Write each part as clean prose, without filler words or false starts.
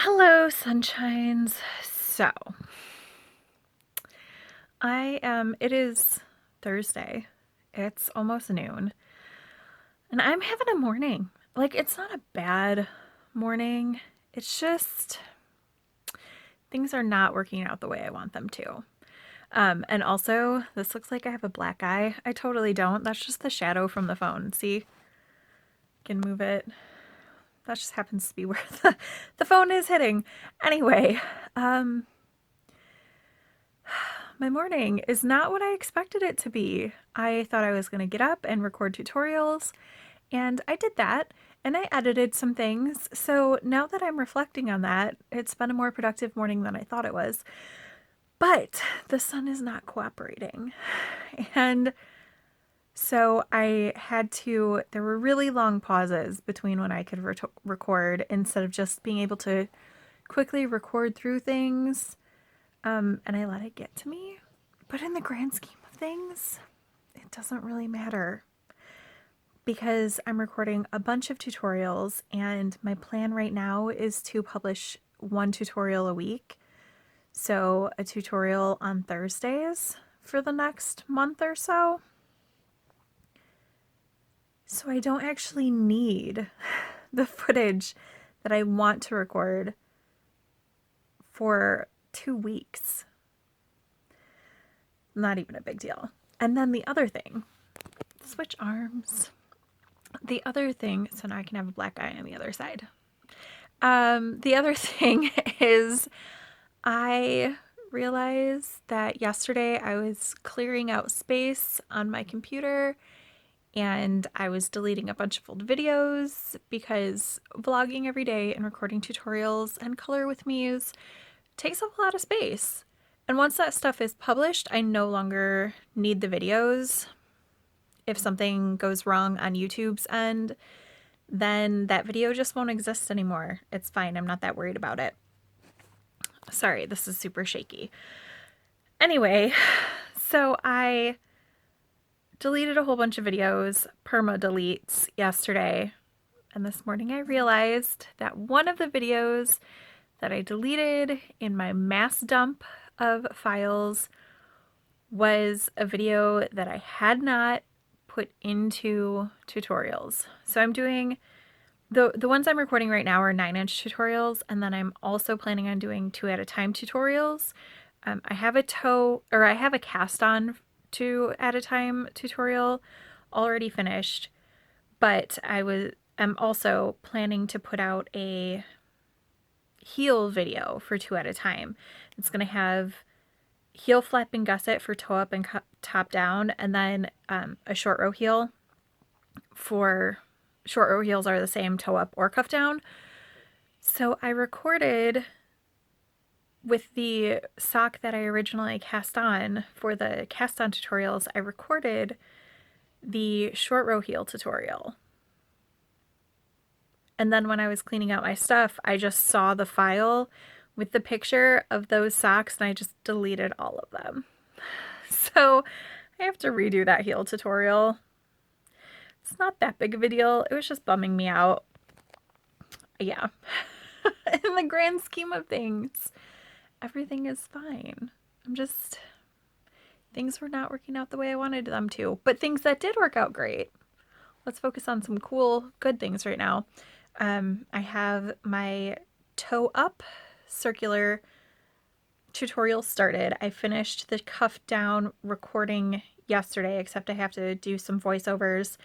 Hello, sunshines. So, it is Thursday. It's almost noon, and I'm having a morning. Like, it's not a bad morning. It's just things are not working out the way I want them to. And also, this looks like I have a black eye. I totally don't. That's just the shadow from the phone. See? Can move it. That just happens to be where the phone is hitting. Anyway, my morning is not what I expected it to be. I thought I was going to get up and record tutorials, and I did that, and I edited some things. So now that I'm reflecting on that, it's been a more productive morning than I thought it was. But the sun is not cooperating. And so there were really long pauses between when I could record instead of just being able to quickly record through things. And I let it get to me. But in the grand scheme of things, it doesn't really matter because I'm recording a bunch of tutorials, and my plan right now is to publish one tutorial a week. So a tutorial on Thursdays for the next month or so. So I don't actually need the footage that I want to record for 2 weeks. Not even a big deal. And then the other thing, switch arms. The other thing, so now I can have a black eye on the other side. The other thing is I realized that yesterday I was clearing out space on my computer and I was deleting a bunch of old videos because vlogging every day and recording tutorials and color with me's takes up a lot of space. And once that stuff is published, I no longer need the videos. If something goes wrong on YouTube's end, then that video just won't exist anymore. It's fine. I'm not that worried about it. Sorry, this is super shaky. Anyway, so I deleted a whole bunch of videos, perma deletes, yesterday. And this morning I realized that one of the videos that I deleted in my mass dump of files was a video that I had not put into tutorials. So I'm doing the ones I'm recording right now are 9-inch tutorials, and then I'm also planning on doing 2 at a time tutorials. I have a cast on 2 at a time tutorial already finished, but I'm also planning to put out a heel video for 2 at a time. It's going to have heel flap and gusset for toe up and top down, and then a short row heel. For short row heels are the same toe up or cuff down. So I recorded with the sock that I originally cast on for the cast on tutorials. I recorded the short row heel tutorial. And then when I was cleaning out my stuff, I just saw the file with the picture of those socks and I just deleted all of them. So I have to redo that heel tutorial. It's not that big of a deal. It was just bumming me out. Yeah. In the grand scheme of things, everything is fine. Things were not working out the way I wanted them to. But things that did work out great. Let's focus on some cool, good things right now. I have my toe up circular tutorial started. I finished the cuff down recording yesterday, except I have to do some voiceovers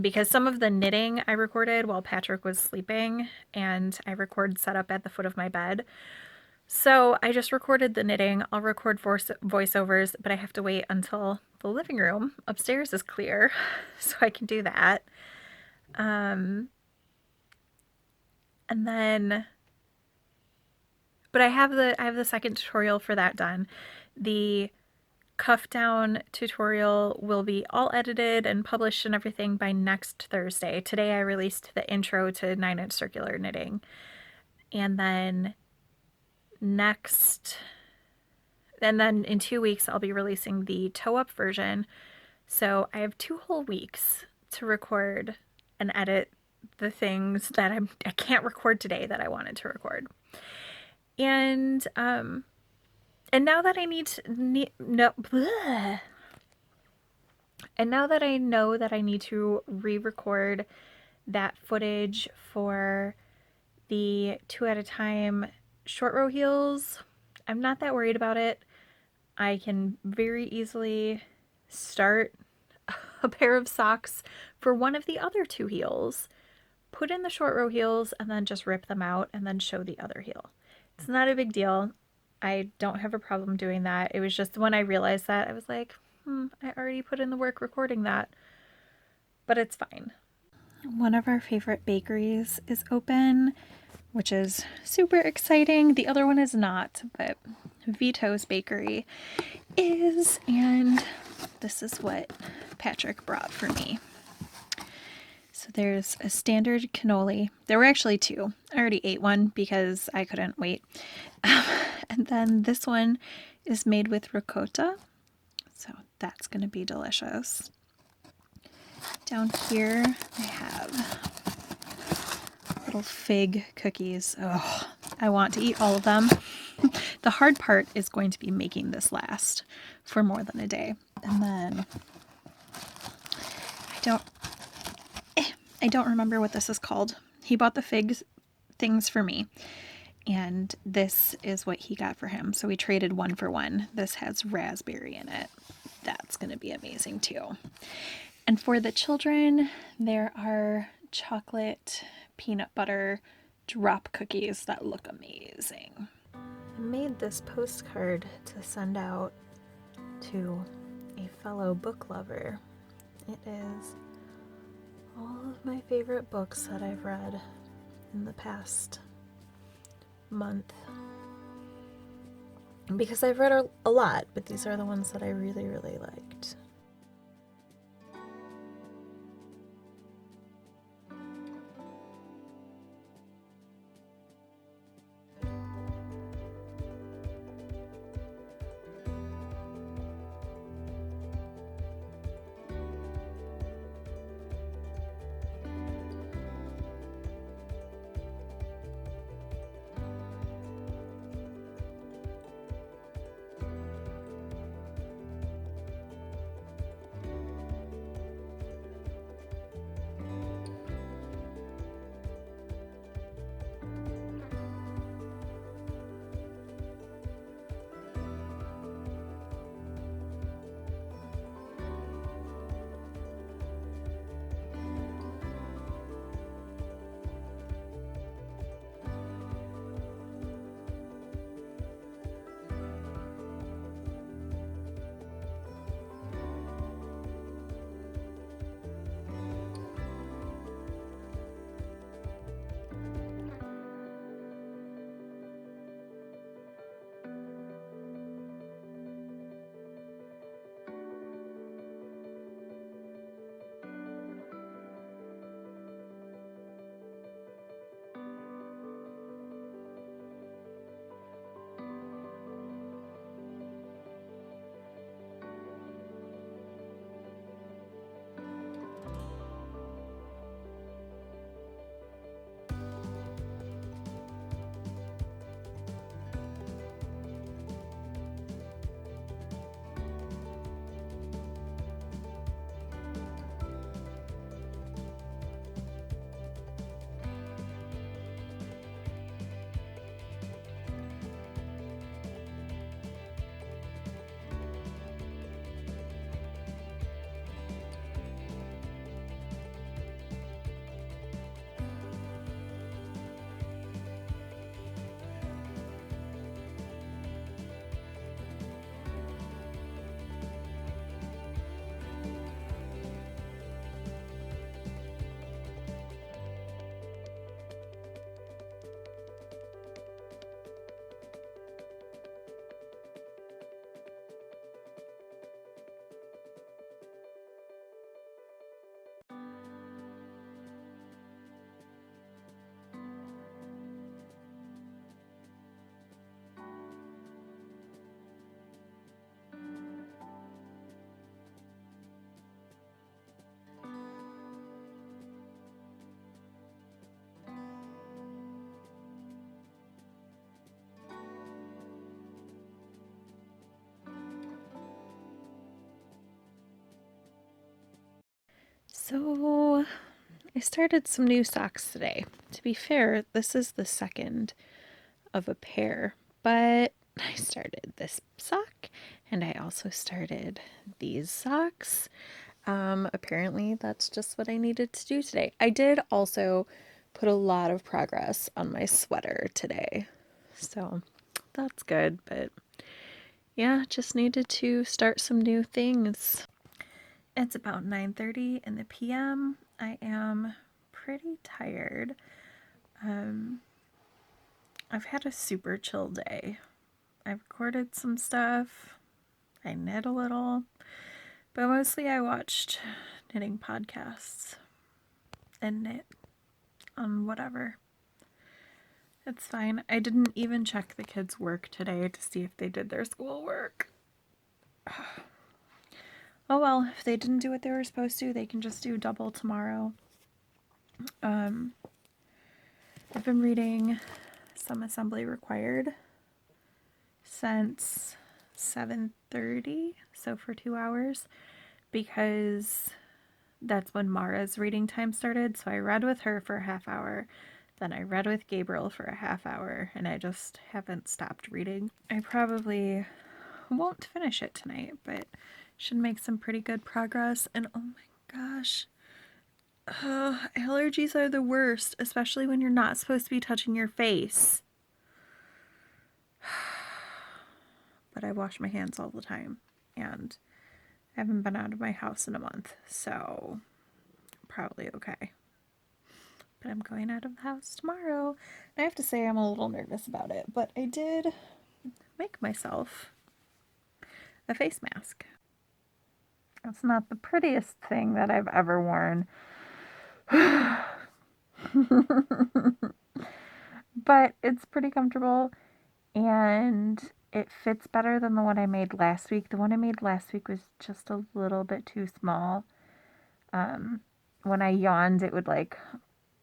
because some of the knitting I recorded while Patrick was sleeping, and I record set up at the foot of my bed. So I just recorded the knitting. I'll record voiceovers, but I have to wait until the living room upstairs is clear so I can do that. And then, but I have the second tutorial for that done. The cuff down tutorial will be all edited and published and everything by next Thursday. Today I released the intro to 9-inch circular knitting. And then in 2 weeks I'll be releasing the toe up version. So I have 2 whole weeks to record and edit the things that I can't record today that I wanted to record. And now that I and now that I know that I need to re-record that footage for the 2 at a time short row heels, I'm not that worried about it. I can very easily start a pair of socks for one of the other 2 heels, put in the short row heels, and then just rip them out and then show the other heel. It's not a big deal. I don't have a problem doing that. It was just when I realized that, I was like, I already put in the work recording that, but it's fine. One of our favorite bakeries is open, which is super exciting. The other one is not, but Vito's Bakery is, and this is what Patrick brought for me. So there's a standard cannoli. There were actually 2. I already ate one because I couldn't wait. And then this one is made with ricotta. So that's going to be delicious. Down here I have little fig cookies. Oh, I want to eat all of them. The hard part is going to be making this last for more than a day. And then I don't remember what this is called. He bought the figs things for me, and this is what he got for him. So we traded 1 for 1. This has raspberry in it. That's going to be amazing too. And for the children, there are chocolate peanut butter drop cookies that look amazing. I made this postcard to send out to a fellow book lover. It is all of my favorite books that I've read in the past month. Because I've read a lot, but these are the ones that I really, really liked. So I started some new socks today. To be fair, this is the second of a pair, but I started this sock and I also started these socks. Apparently that's just what I needed to do today. I did also put a lot of progress on my sweater today, so that's good, but yeah, just needed to start some new things. It's about 9:30 in the p.m. I am pretty tired. I've had a super chill day. I recorded some stuff. I knit a little. But mostly I watched knitting podcasts and knit on whatever. It's fine. I didn't even check the kids' work today to see if they did their schoolwork. Oh well, if they didn't do what they were supposed to, they can just do double tomorrow. I've been reading Some Assembly Required since 7:30, so for 2 hours, because that's when Mara's reading time started. So I read with her for a half hour, then I read with Gabriel for a half hour, and I just haven't stopped reading. I probably won't finish it tonight, but should make some pretty good progress. And oh my gosh, allergies are the worst, especially when you're not supposed to be touching your face. But I wash my hands all the time, and I haven't been out of my house in a month, so probably okay. But I'm going out of the house tomorrow. I have to say I'm a little nervous about it, but I did make myself a face mask. It's not the prettiest thing that I've ever worn. But it's pretty comfortable and it fits better than the one I made last week. The one I made last week was just a little bit too small. When I yawned, it would like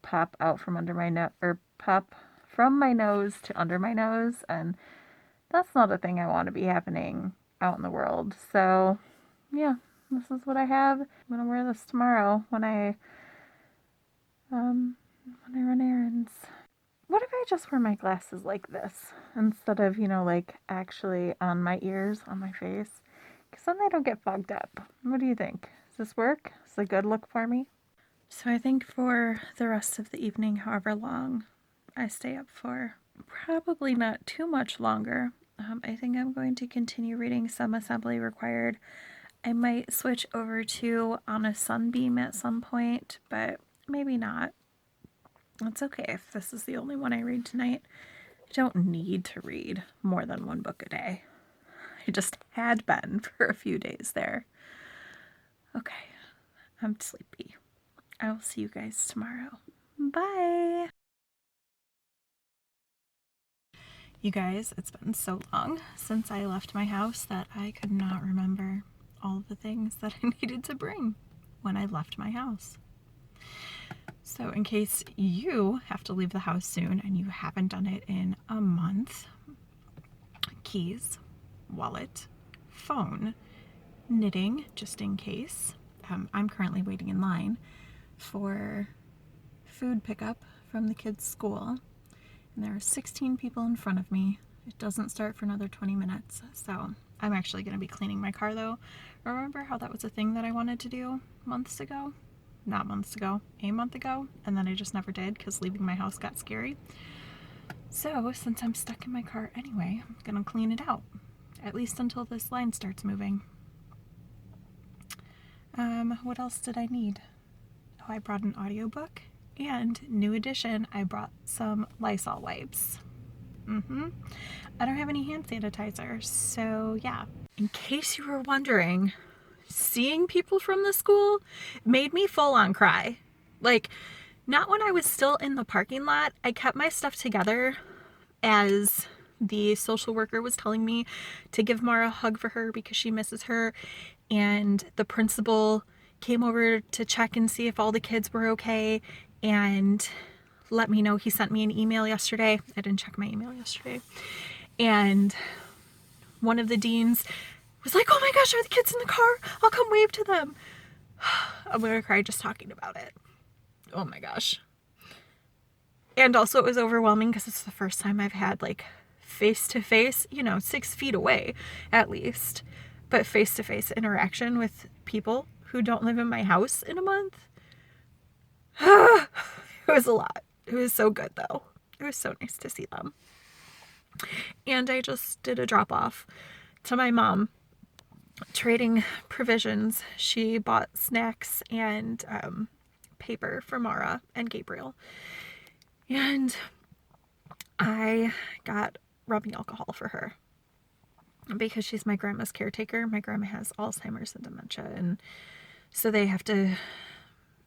pop out from under my nose, or pop from my nose to under my nose, and that's not a thing I want to be happening out in the world. So yeah, this is what I have. I'm gonna wear this tomorrow when I run errands. What if I just wear my glasses like this instead of, like actually on my ears, on my face? Because then they don't get fogged up. What do you think? Does this work? Is it a good look for me? So I think for the rest of the evening, however long I stay up for, probably not too much longer. I think I'm going to continue reading Some Assembly Required. I might switch over to On a Sunbeam at some point, but maybe not. It's okay if this is the only one I read tonight. I don't need to read more than one book a day. I just had been for a few days there. Okay, I'm sleepy. I will see you guys tomorrow. Bye! You guys, it's been so long since I left my house that I could not remember all the things that I needed to bring when I left my house. So in case you have to leave the house soon and you haven't done it in a month, keys, wallet, phone, knitting, just in case. I'm currently waiting in line for food pickup from the kids' school. And there are 16 people in front of me. It doesn't start for another 20 minutes. So I'm actually going to be cleaning my car though. Remember how that was a thing that I wanted to do months ago? Not months ago, a month ago. And then I just never did because leaving my house got scary. So since I'm stuck in my car anyway, I'm going to clean it out. At least until this line starts moving. What else did I need? Oh, I brought an audiobook. And new addition, I brought some Lysol wipes. I don't have any hand sanitizer, so yeah. In case you were wondering, seeing people from the school made me full on cry. Like, not when I was still in the parking lot. I kept my stuff together as the social worker was telling me to give Mara a hug for her because she misses her. And the principal came over to check and see if all the kids were okay and let me know. He sent me an email yesterday. I didn't check my email yesterday. And one of the deans was like, "Oh my gosh, are the kids in the car? I'll come wave to them." I'm gonna cry just talking about it. Oh my gosh. And also it was overwhelming because it's the first time I've had like face-to-face, 6 feet away at least, but face-to-face interaction with people who don't live in my house in a month. It was a lot. It was so good though. It was so nice to see them. And I just did a drop off to my mom, trading provisions. She bought snacks and paper for Mara and Gabriel. And I got rubbing alcohol for her because she's my grandma's caretaker. My grandma has Alzheimer's and dementia, and so they have to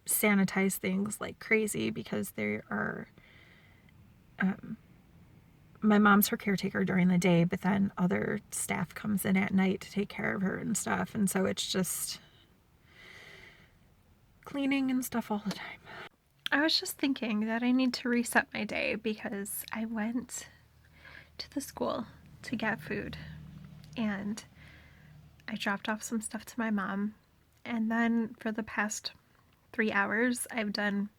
sanitize things like crazy because they are my mom's her caretaker during the day, but then other staff comes in at night to take care of her and stuff, and so it's just cleaning and stuff all the time. I was just thinking that I need to reset my day because I went to the school to get food and I dropped off some stuff to my mom, and then for the past 3 hours I've done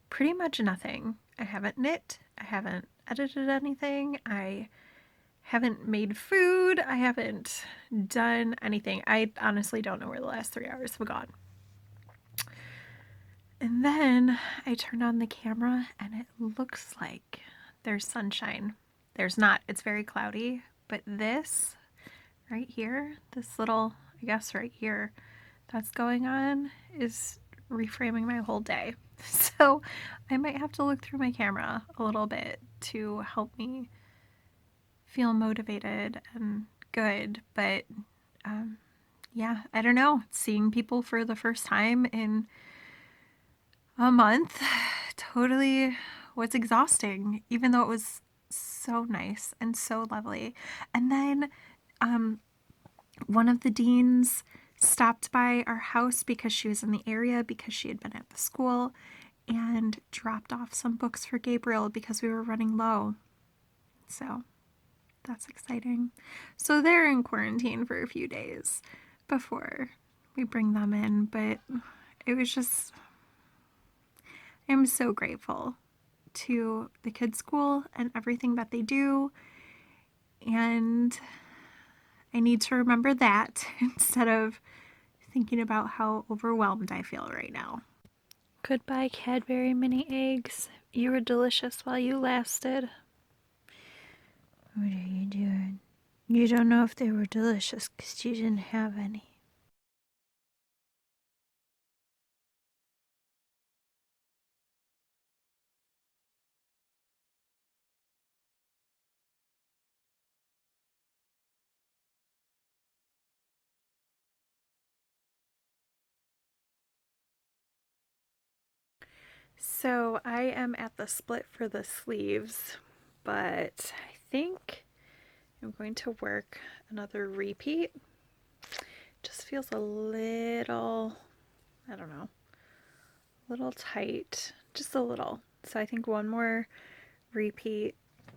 pretty much nothing. I haven't knit, I haven't edited anything, I haven't made food, I haven't done anything. I honestly don't know where the last 3 hours have gone. And then I turned on the camera and it looks like there's sunshine. There's not, it's very cloudy, but this right here, this little, I guess right here, that's going on is reframing my whole day. So I might have to look through my camera a little bit to help me feel motivated and good. But yeah, I don't know. Seeing people for the first time in a month totally was exhausting, even though it was so nice and so lovely. And then one of the deans stopped by our house because she was in the area because she had been at the school and dropped off some books for Gabriel because we were running low. So that's exciting. So they're in quarantine for a few days before we bring them in, but it was just, I'm so grateful to the kids' school and everything that they do, and I need to remember that instead of thinking about how overwhelmed I feel right now. Goodbye, Cadbury mini eggs. You were delicious while you lasted. What are you doing? You don't know if they were delicious because you didn't have any. So I am at the split for the sleeves, but I think I'm going to work another repeat. Just feels a little, I don't know, a little tight, just a little. So I think one more repeat,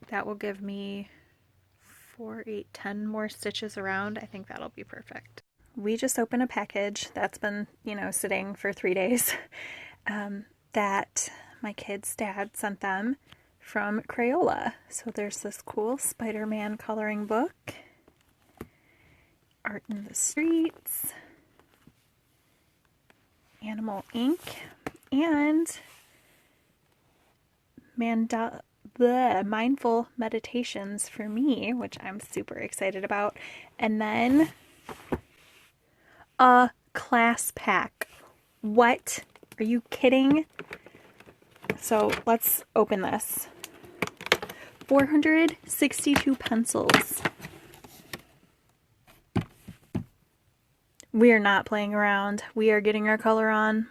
that will give me 4, 8, 10 more stitches around. I think that'll be perfect. We just opened a package that's been, sitting for 3 days. That my kids' dad sent them from Crayola. So there's this cool Spider-Man coloring book, Art in the Streets, Animal ink, and Mindful Meditations for me, which I'm super excited about. And then a class pack. What? Are you kidding? So let's open this. 462 pencils. We are not playing around. We are getting our color on.